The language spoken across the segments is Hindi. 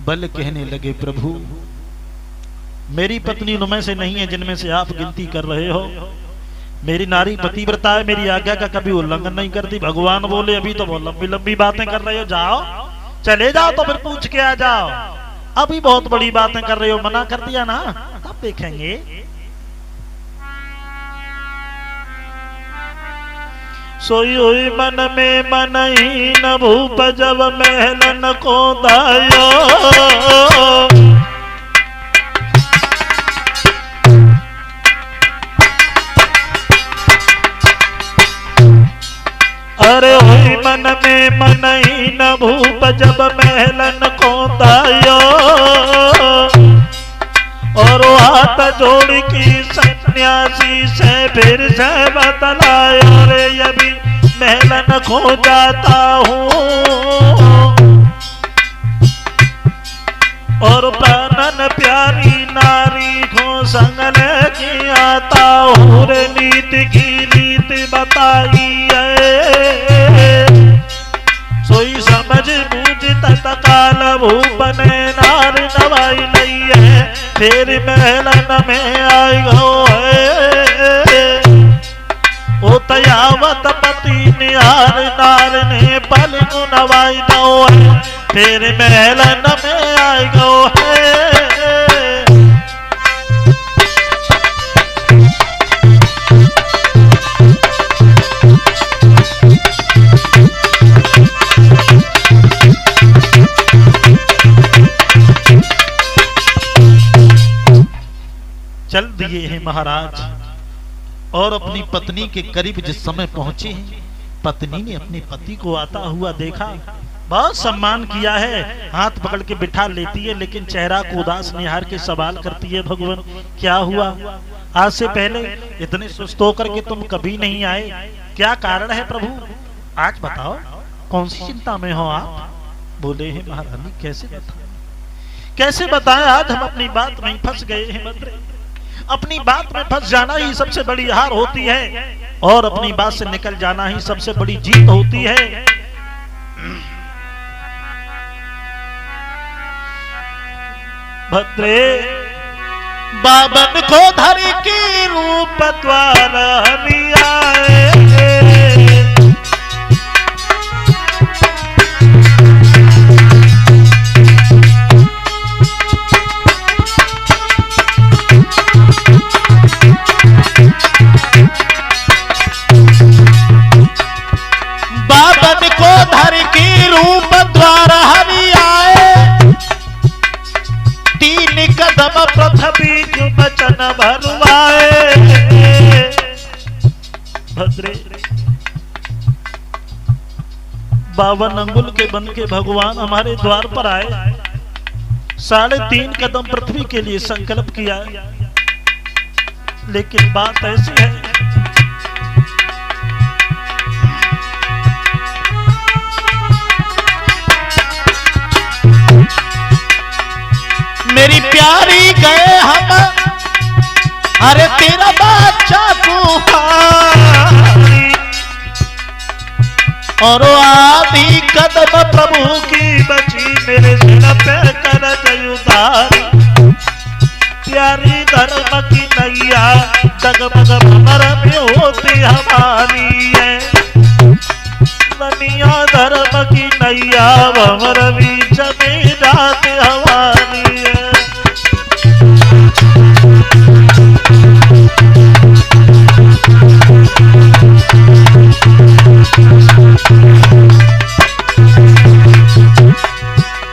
बल कहने लगे प्रभु मेरी पत्नी उनमें से नहीं है जिनमें से आप गिनती कर रहे हो। मेरी नारी पतिव्रता है, मेरी आज्ञा का कभी उल्लंघन नहीं करती। भगवान बोले अभी तो बहुत लंबी लंबी बातें कर रहे हो, जाओ चले जाओ तो फिर पूछ के आ जाओ। अभी बहुत बड़ी बातें कर रहे हो, मना कर दिया ना, तब देखेंगे। सोई हुई मन में मनई न भूप जब महलन को दायो। अरे हुई मन में मनई न भूप जब महलन को दायो। और हाथ जोड़ की सन्यासी से फिर से बतलायो रे अभी महलन खो जाता हूँ। और प्राणन प्यारी नारी को संग लेके आता हूँ रे। नीति की रीति बताई है सोई समझ बूझ तत्काल भूप ने नार नवाई लई है। फिर महलन में आई गो है ओ तयावत पति निहार नार ने पल को नवाई दो है। फिर महलन में आई गो है। चल दिए हैं महाराज और अपनी पत्नी के करीब जिस समय पहुंचे हैं, पत्नी ने अपने पति को आता हुआ देखा, बहुत सम्मान किया है, हाथ पकड़ के बिठा लेती है, लेकिन चेहरा को उदास निहार के सवाल करती है भगवान क्या हुआ, आज से पहले इतने सुस्त होकर के तुम कभी नहीं आए, क्या कारण है प्रभु, आज बताओ कौन सी चिंता में हो आप। बोले हैं महारानी कैसे बताएं, आज हम अपनी बात में फंस गए हैं मंत्री। अपनी बात में फंस जाना ही सबसे बड़ी हार होती है और अपनी बात से निकल जाना ही सबसे बड़ी जीत होती है। भद्रे बाबन को धरी की रूप द्वार हरियाए। बाबन को धर की रूप द्वार हरियाए। तीन कदम पृथ्वी को बचन भरवाए। भद्रे 52 अंगुल के बन के भगवान हमारे द्वार पर आए, 3.5 कदम पृथ्वी के लिए संकल्प किया, लेकिन बात ऐसी है मेरी प्यारी गए हम, अरे तेरा बच्चा कुहारी, और आधी कदम प्रभु की बची मेरे सिर पे कर उतारी। प्यारी धर्म की नैया डगमग भंवर में होती हमारी है। दुनिया धर्म की नैया भंवर बीच में जाती हमारी है।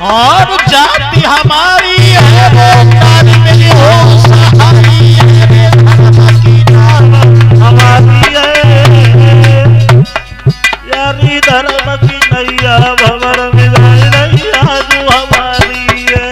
और जाति हमारी है वो नारी मेरी हो सहारी है। धर्म की नाव हमारी है, यारी धर्म की नैया भंवर में जाए नैया जो हमारी है।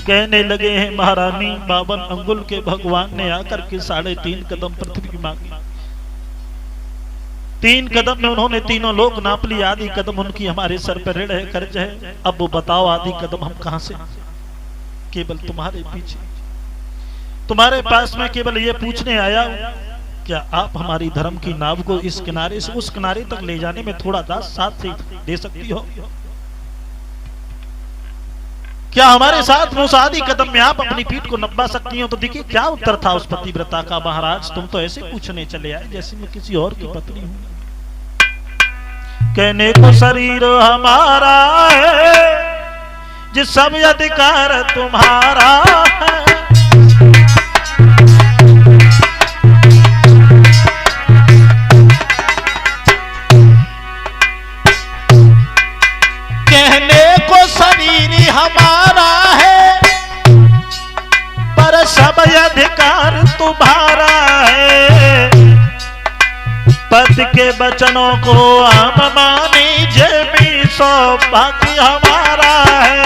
कहने लगे हैं महारानी 52 अंगुल के भगवान ने आकर के 3.5 कदम पृथ्वी की मांगी। 3 कदम में उन्होंने तीनों लोक नाप ली, आधी कदम उनकी हमारे सर पर ऋण है, कर्ज है। अब वो बताओ आधी कदम हम कहां से, केवल तुम्हारे पीछे। तुम्हारे पास में केवल ये पूछने आया हूं, क्या आप हमारी धर्म की नाव को इस किनारे से उस किनारे तक ले जाने में थोड़ा साथ से दे सकती हो? क्या हमारे साथ मुसादी कदम में आप अपनी पीठ को नपा सकती हो? तो देखिए क्या उत्तर था उस पतिव्रता का, महाराज तुम तो ऐसे पूछने चले आए जैसे मैं किसी और की पत्नी हूं। कहने को शरीर हमारा है, जिस सब अधिकार तुम्हारा है। कहने को शरीर हमारा है, पर सब अधिकार तुम्हारा है। पति के वचनों को हम मानी, जे भी सौभाग्य हमारा है।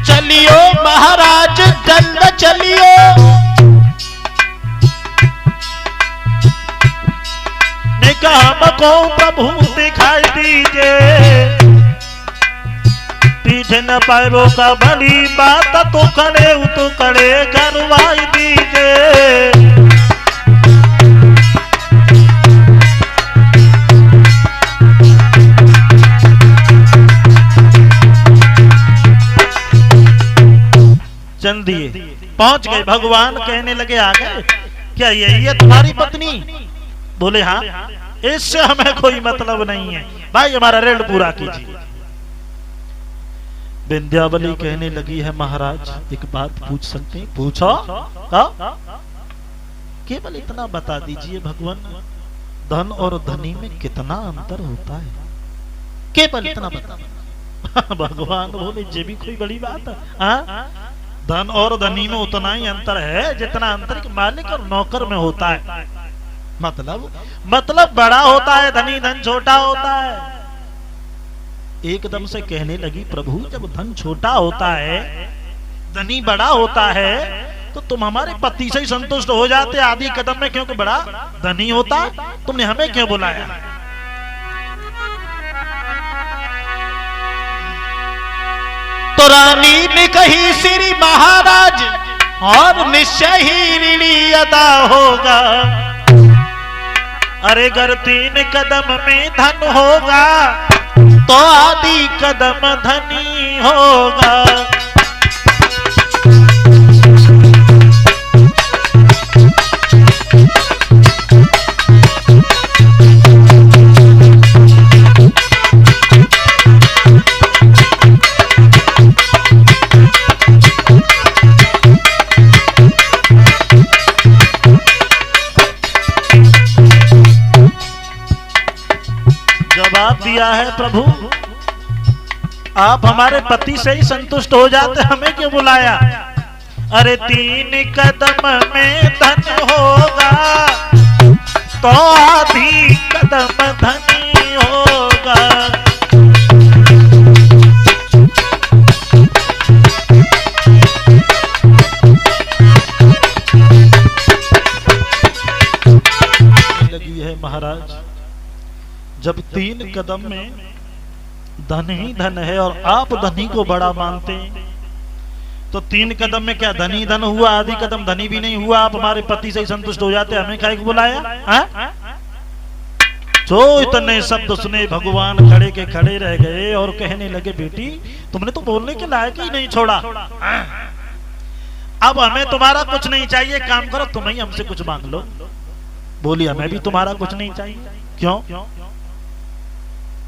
चलियो महाराज जल्द चलियो, हमको प्रभु दिखाई दीजिए। पीछे न पैरों का बड़ी बात तो करे करवाई दीजिए। चल दिए, पहुंच गए। भगवान कहने लगे आ गए, क्या यही है तुम्हारी पत्नी? बोले हाँ, इससे हमें कोई मतलब नहीं है, भाई हमारा ऋण पूरा कीजिए। विंध्यावली कहने लगी है, महाराज एक बात पूछ सकते हैं? पूछो। केवल इतना बता दीजिए भगवान, धन और धनी में कितना अंतर होता है? केवल इतना बता। भगवान बोले ये भी कोई बड़ी बात है? धन और धनी में उतना ही अंतर है जितना अंतर मालिक और नौकर में होता है। मतलब बड़ा होता है धनी, धन छोटा होता है। एकदम से कहने लगी, प्रभु जब धन छोटा होता है, धनी बड़ा होता है, तो तुम हमारे पति से ही संतुष्ट हो जाते आदि कदम में, क्योंकि बड़ा धनी होता है, तुमने हमें क्यों बुलाया? तो रानी ने कही, श्री महाराज और निश्चय ही ऋणी अदा होगा। अरे अगर 3 कदम में धन होगा तो आदि कदम धनी होगा। जवाब दिया है, प्रभु आप हमारे पति से ही संतुष्ट हो जाते, हमें क्यों बुलाया? अरे 3 कदम में धन होगा तो आधी कदम धनी होगा। लगी है महाराज, जब 3 कदम में धन ही धन है और आप धनी को बड़ा मानते हैं, तो 3 कदम में क्या धनी धन हुआ, आदि कदम धनी भी नहीं हुआ? आप हमारे पति से ही संतुष्ट हो जाते, हमें काहे को बुलाया? जो इतने शब्द सुने भगवान खड़े के खड़े रह गए और कहने लगे, बेटी तुमने तो बोलने के लायक ही नहीं छोड़ा। अब हमें तुम्हारा कुछ नहीं चाहिए, काम करो तुम ही हमसे कुछ मांग लो। बोली हमें भी तुम्हारा कुछ नहीं चाहिए। क्यों?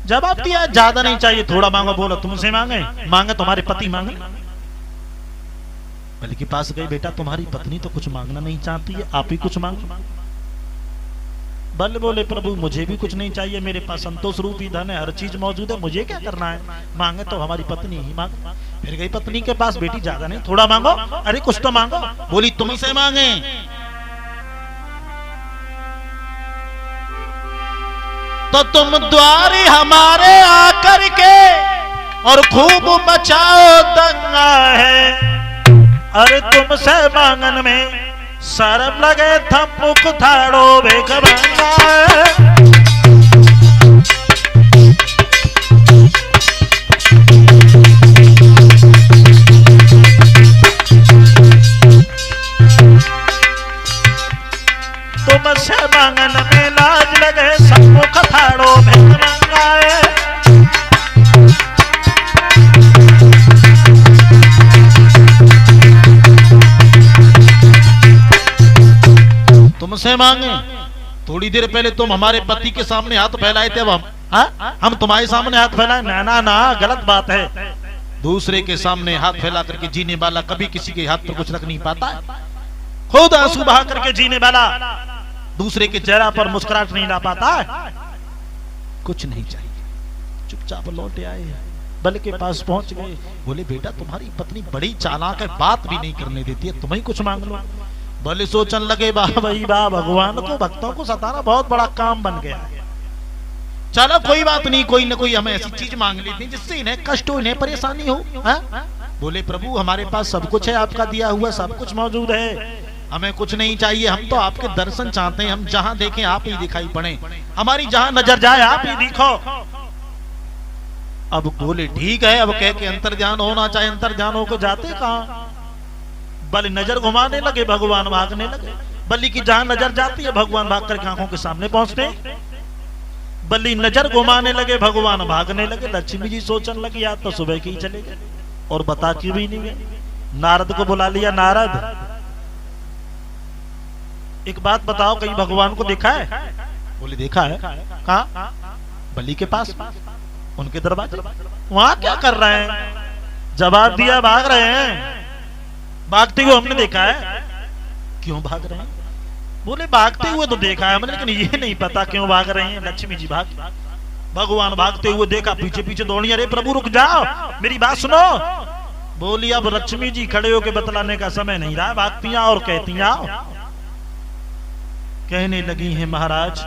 जवाब दिया, ज्यादा नहीं चाहिए, थोड़ा मांगो। बोलो तुमसे मांगे तुम्हारे पति मांगे। बल्कि के पास गई, बेटा तुम्हारी पत्नी तो कुछ मांगना नहीं चाहती है, आप ही कुछ मांगो। बल बोले, प्रभु मुझे भी कुछ नहीं चाहिए, मेरे पास संतोष रूपी धन है, हर चीज मौजूद है, मुझे क्या करना है? मांगे तो हमारी पत्नी ही मांगे। फिर गई पत्नी के पास, बेटी ज्यादा नहीं, थोड़ा मांगो। अरे कुछ तो मांगो। बोली तुम ही से मांगे। तो तुम द्वारी हमारे आकर के और खूब मचाओ दंगा है। अरे तुमसे मांगन में शर्म लगे, थम मुख थाड़ो बेखबंगा है। तुमसे मांगे? थोड़ी देर पहले तुम हमारे पति के सामने हाथ फैलाए थे, अब हम तुम्हारे सामने हाथ फैलाए? ना ना ना, गलत बात है। दूसरे के सामने हाथ फैला करके जीने वाला कभी किसी के हाथ पर कुछ रख नहीं पाता है। खुद आंसू बहा करके जीने वाला दूसरे के चेहरा पर मुस्कुराहट नहीं ला पाता है। कुछ नहीं चाहिए, चुपचाप लौटे आए, बल के पास पहुंच गए। बोले बेटा तुम्हारी पत्नी बड़ी चालाक है, बात भी नहीं करने देती है, तुम्हें कुछ मांग लो। बल सोचन लगे वाह भाई वाह, भगवान को भक्तों को सताना बहुत बड़ा काम बन गया है। चलो कोई बात नहीं, कोई ना कोई हमें ऐसी चीज मांग लेते हैं जिससे इन्हें कष्ट हो, इन्हें परेशानी हो। बोले प्रभु हमारे पास सब कुछ है, आपका दिया हुआ सब कुछ मौजूद है, हमें कुछ नहीं चाहिए। हम तो आपके दर्शन चाहते हैं, हम जहां देखें आप ही दिखाई पड़े, हमारी जहां नजर जाए आप ही दिखो। अब बोले ठीक है, अब कह के अंतर्ध्यान होना चाहिए, अंतर्ध्यान होकर जाते कहां? बल नजर घुमाने लगे, भगवान भागने लगे। बल्ली की जहां नजर जाती है भगवान भाग करके आंखों के सामने पहुंचते। बल्ली नजर घुमाने लगे, भगवान भागने लगे। लक्ष्मी जी सोचने लगी आज तो सुबह की ही चले गए और बता के भी नहीं गए। नारद को बुला लिया, नारद एक बात बताओ, कहीं भगवान को देखा है? बोले देखा है। कहाँ? बलि के पास, उनके दरबार। वहां क्या कर रहे हैं? जवाब दिया भाग रहे हैं। भागते हुए हमने देखा है। क्यों भाग रहे हैं? बोले भागते हुए तो देखा है हमने, लेकिन ये नहीं पता क्यों भाग रहे हैं। लक्ष्मी जी भाग, भगवान भागते हुए देखा, पीछे पीछे दौड़ी। अरे प्रभु रुक जाओ, मेरी बात सुनो। बोली अब लक्ष्मी जी खड़े होके बतलाने का समय नहीं रहा, भागती और कहती आओ। कहने लगी हैं महाराज,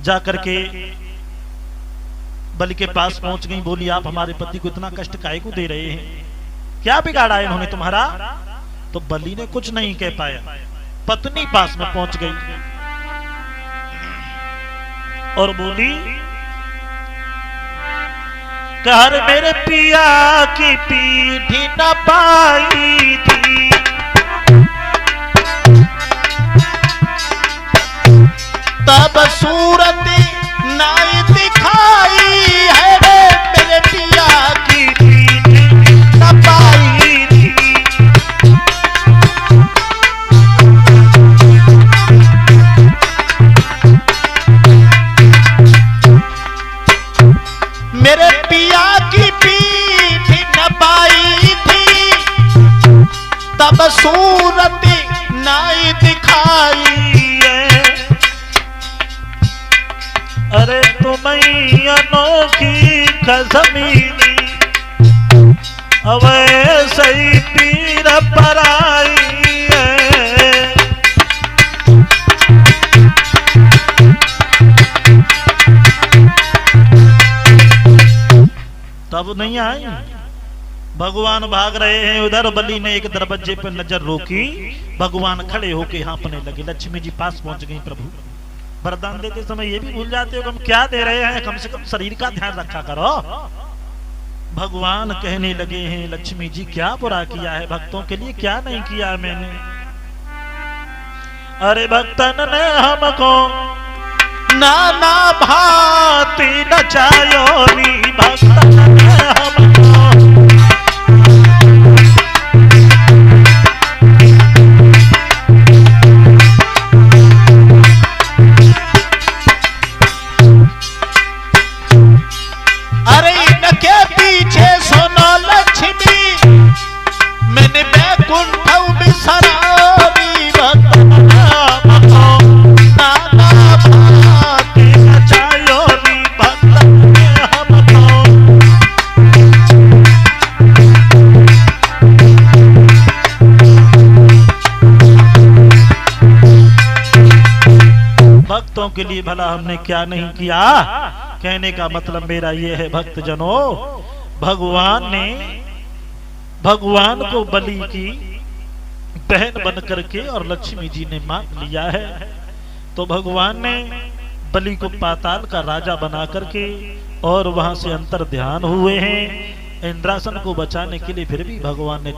जाकर के बलि के पास पहुंच गई। बोली आप हमारे पति को इतना कष्ट काहे को दे रहे हैं? क्या बिगाड़ा है इन्होंने तुम्हारा? तो बलि ने कुछ नहीं कह पाया। पत्नी पास में पहुंच गई और बोली कहर मेरे पिया की पीठी न पाई थी, तब सूरत नाई दिखाई है रे, मेरे पिया की पीठी न पाई थी। मेरे पिया की पीठी न पाई थी, तब सूरत नाई दिखाई। अरे तुम्हें अनोखी खजमीनी, अब सही पीर पराई है। तब नहीं आई, भगवान भाग रहे हैं उधर। बलि ने एक दरवाजे पर नजर रोकी, भगवान खड़े होके हाँपने लगे। लक्ष्मी जी पास पहुंच गई। प्रभु वरदान देते समय ये भी भूल जाते हो हम क्या दे रहे हैं, कम से कम शरीर का ध्यान रखा करो। भगवान कहने लगे हैं लक्ष्मी जी क्या बुरा किया है, भक्तों के लिए क्या नहीं किया मैंने? अरे भक्तन ने हमको नाना भांति नचायो नी, भक्तन ने हमको के लिए भला हमने क्या नहीं किया? कहने का मतलब मेरा ये है भक्त जनों, भगवान ने भगवान को बलि की बहन बन करके और लक्ष्मी जी ने मांग लिया है। तो भगवान ने बलि को पाताल का राजा बना करके और वहां से अंतर ध्यान हुए हैं। इंद्रासन को बचाने के लिए फिर भी भगवान ने